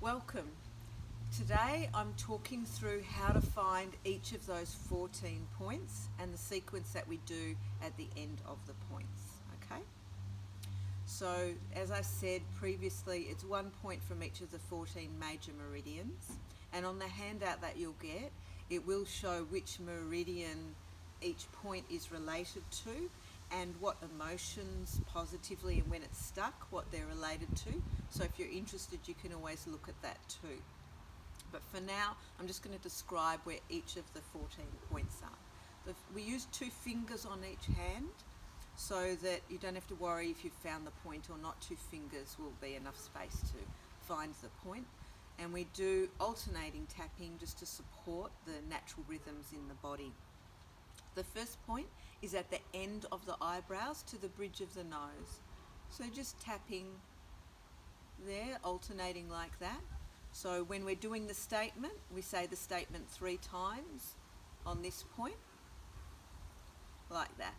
Welcome. Today I'm talking through how to find each of those 14 points and the sequence that we do at the end of the points. Okay? So as I said previously, it's 1 point from each of the 14 major meridians, and on the handout that you'll get, it will show which meridian each point is related to and what emotions positively and when it's stuck, what they're related to. So if you're interested, you can always look at that too. But for now, I'm just going to describe where each of the 14 points are. We use 2 fingers on each hand so that you don't have to worry if you've found the point or not. 2 fingers will be enough space to find the point. And we do alternating tapping just to support the natural rhythms in the body. The first point is at the end of the eyebrows to the bridge of the nose. So just tapping there, alternating like that. So when we're doing the statement, we say the statement 3 times on this point, like that.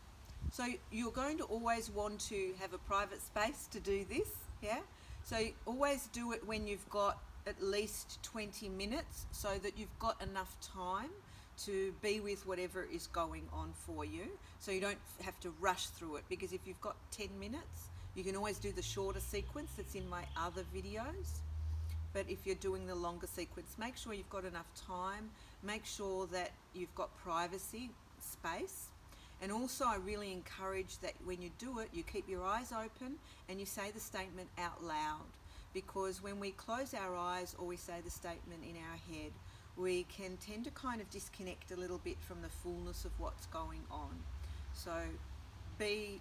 So you're going to always want to have a private space to do this, yeah? So always do it when you've got at least 20 minutes so that you've got enough time to be with whatever is going on for you, so you don't have to rush through it, because if you've got 10 minutes, you can always do the shorter sequence that's in my other videos. But if you're doing the longer sequence, make sure you've got enough time, make sure that you've got privacy, space. And also I really encourage that when you do it, you keep your eyes open and you say the statement out loud, because when we close our eyes or we say the statement in our head, we can tend to kind of disconnect a little bit from the fullness of what's going on. So be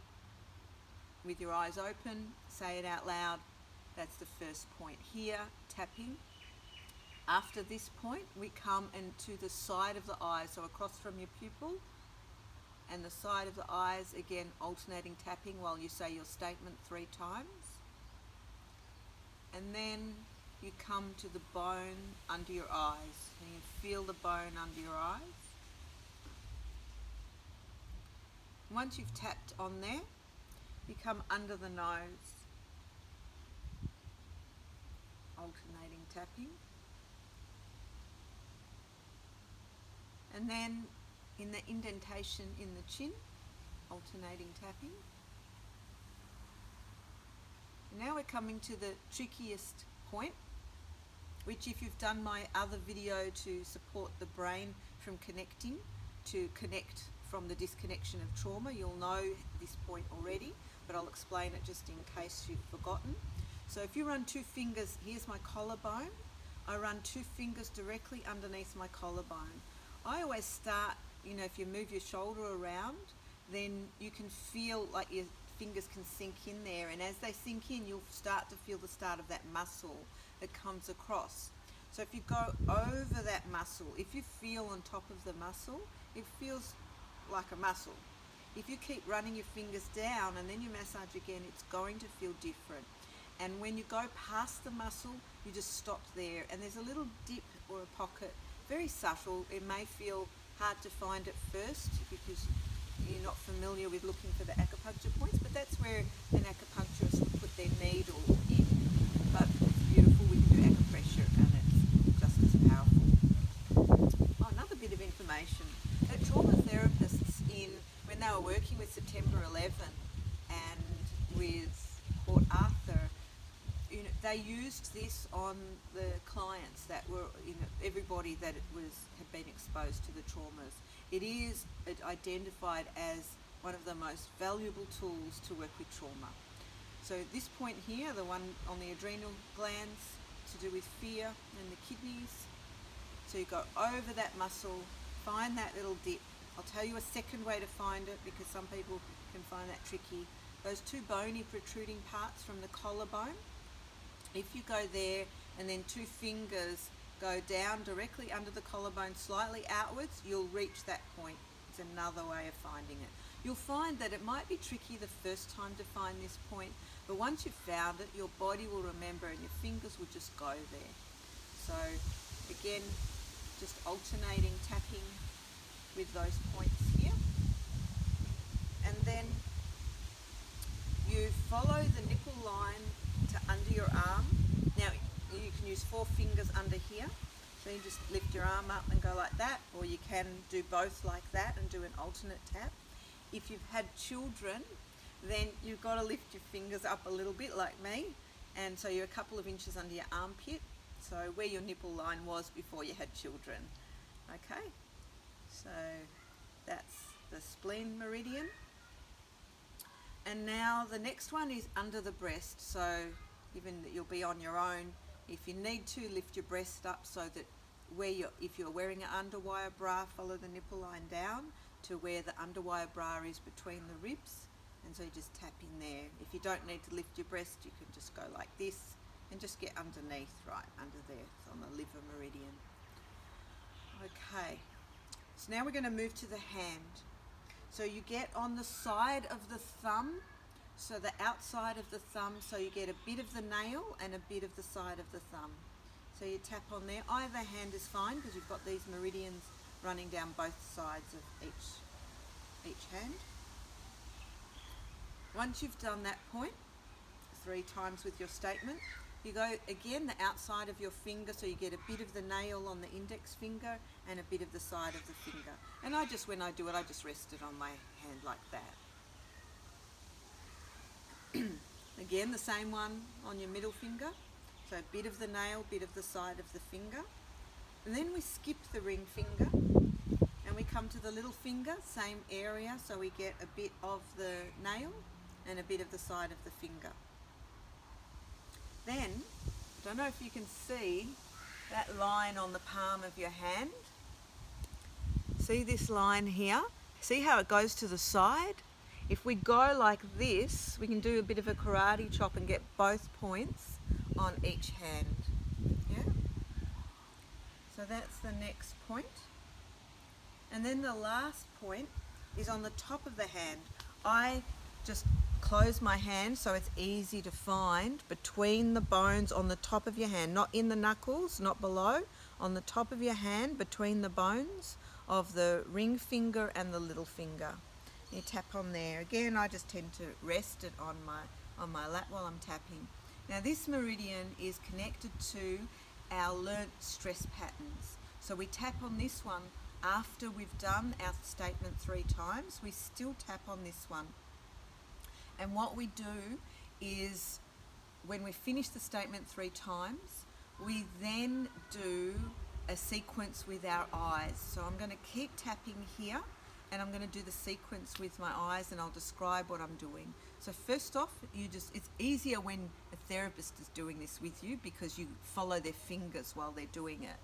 with your eyes open, say it out loud. That's the first point here, tapping. After this point, we come into the side of the eyes, so across from your pupil and the side of the eyes, again alternating tapping while you say your statement 3 times. And then you come to the bone under your eyes. And you feel the bone under your eyes. Once you've tapped on there, you come under the nose, alternating tapping. And then in the indentation in the chin, alternating tapping. Now we're coming to the trickiest point, which if you've done my other video to support the brain from connecting, to connect from the disconnection of trauma, you'll know this point already, but I'll explain it just in case you've forgotten. So if you run 2 fingers, here's my collarbone, I run 2 fingers directly underneath my collarbone. I always start, if you move your shoulder around, then you can feel like your fingers can sink in there, and as they sink in, you'll start to feel the start of that muscle that comes across. So if you go over that muscle, if you feel on top of the muscle, it feels like a muscle. If you keep running your fingers down and then you massage again, it's going to feel different. And when you go past the muscle, you just stop there, and there's a little dip or a pocket, very subtle. It may feel hard to find at first because you're not familiar with looking for the acupuncture points, but that's where an acupuncturist would put their needle in. But it's beautiful, we can do acupressure and it's just as powerful. Oh, another bit of information. The trauma therapists when they were working with September 11 and with Port Arthur, they used this on the clients that were, everybody that had been exposed to the traumas. It is identified as one of the most valuable tools to work with trauma. So this point here, the one on the adrenal glands, to do with fear and the kidneys. So you go over that muscle, find that little dip. I'll tell you a second way to find it because some people can find that tricky. Those 2 bony protruding parts from the collarbone. If you go there and then 2 fingers go down directly under the collarbone, slightly outwards, you'll reach that point. It's another way of finding it. You'll find that it might be tricky the first time to find this point, but once you've found it, your body will remember and your fingers will just go there. So again, just alternating tapping with those points here. And then you follow the nipple line to under your arm. Now you can use 4 fingers under here. So you just lift your arm up and go like that, or you can do both like that and do an alternate tap. If you've had children, then you've got to lift your fingers up a little bit like me, and so you're a couple of inches under your armpit, so where your nipple line was before you had children. Okay, so that's the spleen meridian. And now the next one is under the breast, so given that you'll be on your own, if you need to, lift your breast up so that if you're wearing an underwire bra, follow the nipple line down to where the underwire bra is between the ribs, and so you just tap in there. If you don't need to lift your breast, you can just go like this and just get underneath, right under there, it's on the liver meridian. Okay, so now we're going to move to the hand. So you get on the side of the thumb, so the outside of the thumb, so you get a bit of the nail and a bit of the side of the thumb. So you tap on there. Either hand is fine because you've got these meridians running down both sides of each hand. Once you've done that point 3 times with your statement, you go again the outside of your finger, so you get a bit of the nail on the index finger and a bit of the side of the finger. And when I do it, I just rest it on my hand like that. Again, the same one on your middle finger. So a bit of the nail, bit of the side of the finger. And then we skip the ring finger and we come to the little finger, same area, so we get a bit of the nail and a bit of the side of the finger. Then, I don't know if you can see that line on the palm of your hand. See this line here? See how it goes to the side? If we go like this, we can do a bit of a karate chop and get both points on each hand. Yeah? So that's the next point. And then the last point is on the top of the hand. I just close my hand so it's easy to find between the bones on the top of your hand, not in the knuckles, not below, on the top of your hand between the bones of the ring finger and the little finger. You tap on there. Again, I just tend to rest it on my lap while I'm tapping. Now this meridian is connected to our learnt stress patterns. So we tap on this one after we've done our statement 3 times. We still tap on this one. And what we do is when we finish the statement 3 times, we then do a sequence with our eyes. So I'm going to keep tapping here and I'm going to do the sequence with my eyes and I'll describe what I'm doing. So first off, it's easier when a therapist is doing this with you because you follow their fingers while they're doing it.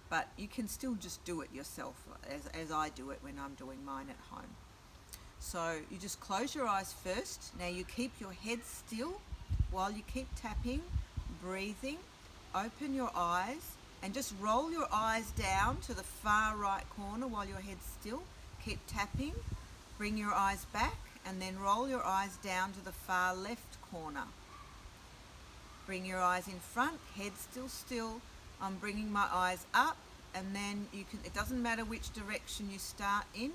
But you can still just do it yourself as I do it when I'm doing mine at home. So you just close your eyes first. Now you keep your head still while you keep tapping, breathing. Open your eyes and just roll your eyes down to the far right corner while your head's still. Keep tapping, bring your eyes back and then roll your eyes down to the far left corner. Bring your eyes in front, head still. I'm bringing my eyes up and then it doesn't matter which direction you start in.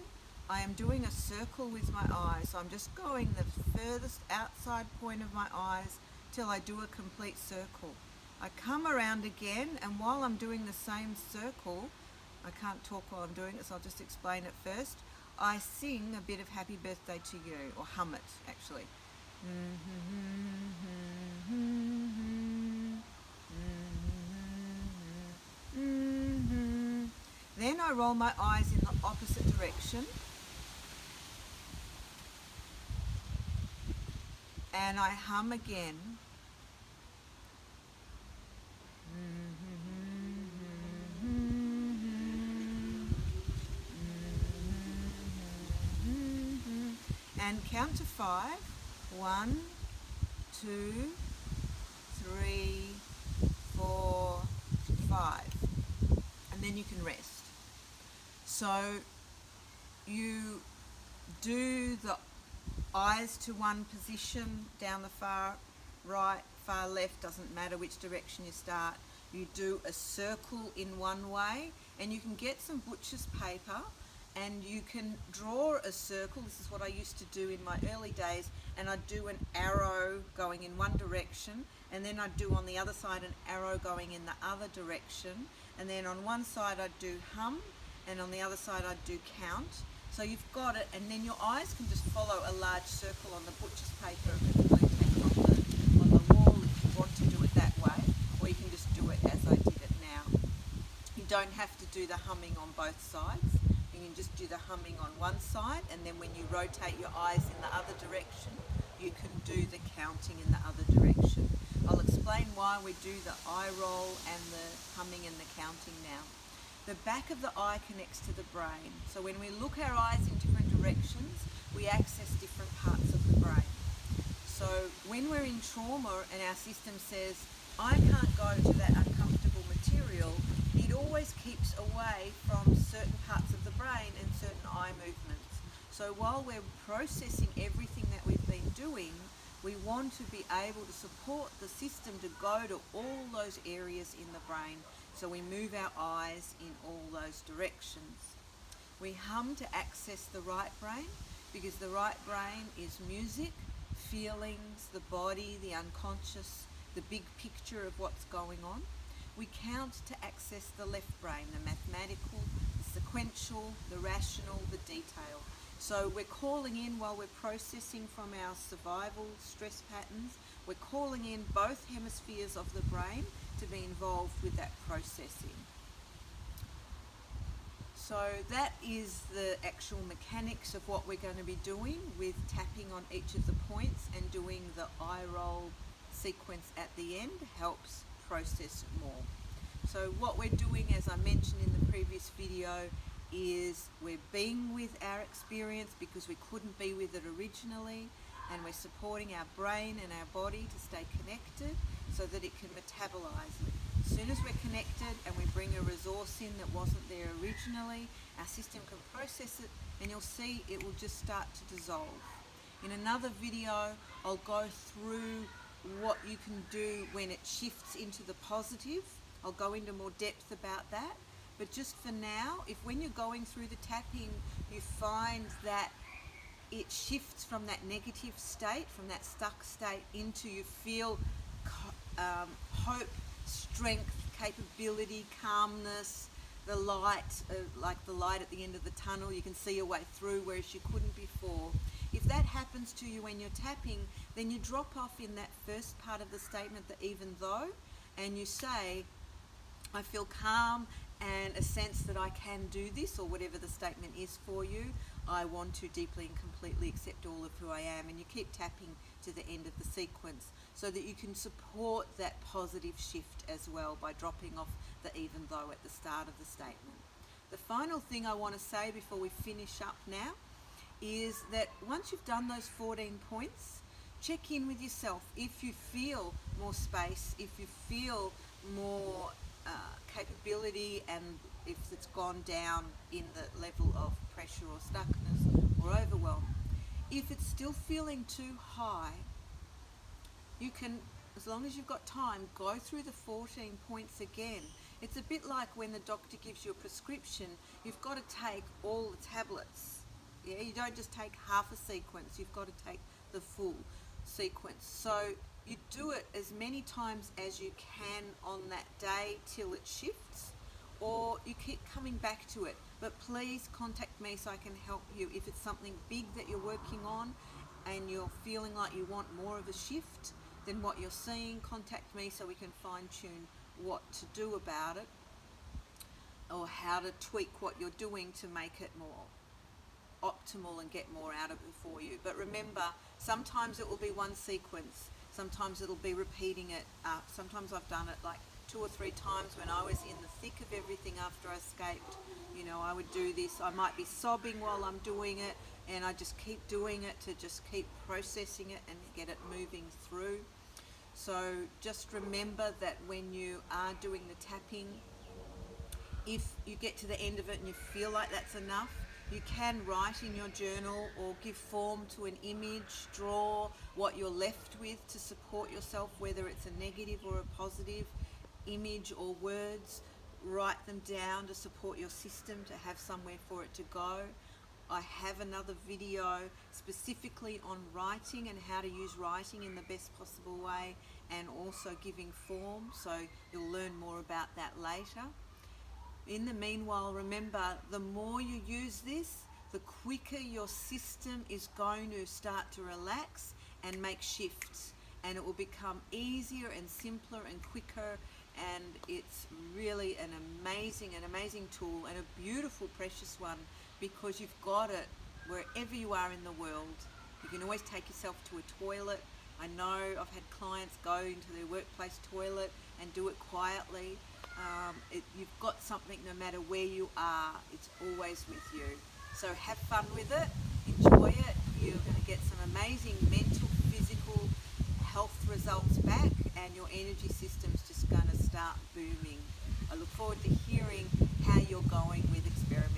I am doing a circle with my eyes. So I'm just going the furthest outside point of my eyes till I do a complete circle. I come around again and while I'm doing the same circle, I can't talk while I'm doing it, so I'll just explain it first. I sing a bit of Happy Birthday to You, or hum it actually. Then I roll my eyes in the opposite direction. And I hum again. And count to 5. 1, 2, 3, 4, 5. And then you can rest. So you do the eyes to one position down the far right, far left, doesn't matter which direction you start. You do a circle in one way and you can get some butcher's paper and you can draw a circle. This is what I used to do in my early days, and I'd do an arrow going in one direction and then I'd do on the other side an arrow going in the other direction, and then on one side I'd do hum, and on the other side I'd do count. So you've got it, and then your eyes can just follow a large circle on the butcher's paper of the blue tape on the wall if you want to do it that way, or you can just do it as I did it now. You don't have to do the humming on both sides. You can just do the humming on one side, and then when you rotate your eyes in the other direction, you can do the counting in the other direction. I'll explain why we do the eye roll and the humming and the counting now. The back of the eye connects to the brain. So when we look our eyes in different directions, we access different parts of the brain. So when we're in trauma and our system says, I can't go to that uncomfortable material, it always keeps away from certain parts of the brain and certain eye movements. So while we're processing everything that we've been doing, we want to be able to support the system to go to all those areas in the brain, so we move our eyes in all those directions. We hum to access the right brain, because the right brain is music, feelings, the body, the unconscious, the big picture of what's going on. We count to access the left brain, the mathematical, the sequential, the rational, the detail. So we're calling in, while we're processing from our survival stress patterns, we're calling in both hemispheres of the brain to be involved with that processing. So that is the actual mechanics of what we're going to be doing with tapping on each of the points, and doing the eye roll sequence at the end helps process more. So what we're doing, as I mentioned in the previous video, is we're being with our experience because we couldn't be with it originally, and we're supporting our brain and our body to stay connected so that it can metabolize it. As soon as we're connected and we bring a resource in that wasn't there originally, our system can process it, and you'll see it will just start to dissolve. In another video, I'll go through what you can do when it shifts into the positive. I'll go into more depth about that. But just for now, if when you're going through the tapping, you find that it shifts from that negative state, from that stuck state, into you feel hope, strength, capability, calmness, the light, like the light at the end of the tunnel, you can see your way through, whereas you couldn't before. If that happens to you when you're tapping, then you drop off in that first part of the statement, that even though, and you say, I feel calm and a sense that I can do this, or whatever the statement is for you. I want to deeply and completely accept all of who I am, and you keep tapping to the end of the sequence so that you can support that positive shift as well by dropping off the even though at the start of the statement. The final thing I want to say before we finish up now is that once you've done those 14 points, check in with yourself. If you feel more space, if you feel more capability, and if it's gone down in the level of pressure or stuckness or overwhelm. If it's still feeling too high, you can, as long as you've got time, go through the 14 points again. It's a bit like when the doctor gives you a prescription, you've got to take all the tablets. Yeah, you don't just take half a sequence, you've got to take the full sequence. So you do it as many times as you can on that day till it shifts, or you keep coming back to it. But please contact me so I can help you. If it's something big that you're working on and you're feeling like you want more of a shift than what you're seeing, contact me so we can fine tune what to do about it, or how to tweak what you're doing to make it more optimal and get more out of it for you. But remember, sometimes it will be one sequence, sometimes it'll be repeating it. Sometimes I've done it like 2 or 3 times when I was in the thick of everything after I escaped. You know, I would do this, I might be sobbing while I'm doing it, and I just keep doing it to just keep processing it and get it moving through. So just remember that when you are doing the tapping, if you get to the end of it and you feel like that's enough, you can write in your journal or give form to an image, draw what you're left with to support yourself, whether it's a negative or a positive image or words. Write them down to support your system, to have somewhere for it to go. I have another video specifically on writing and how to use writing in the best possible way, and also giving form, so you'll learn more about that later. In the meanwhile, remember, the more you use this, the quicker your system is going to start to relax and make shifts, and it will become easier and simpler and quicker, and it's really an amazing tool, and a beautiful, precious one, because you've got it wherever you are in the world. You can always take yourself to a toilet. I know I've had clients go into their workplace toilet and do it quietly. You've got something no matter where you are. It's always with you. So have fun with it, enjoy it. You're going to get some amazing mental, physical, health results back, and your energy system's just going to start booming. I look forward to hearing how you're going with experimenting.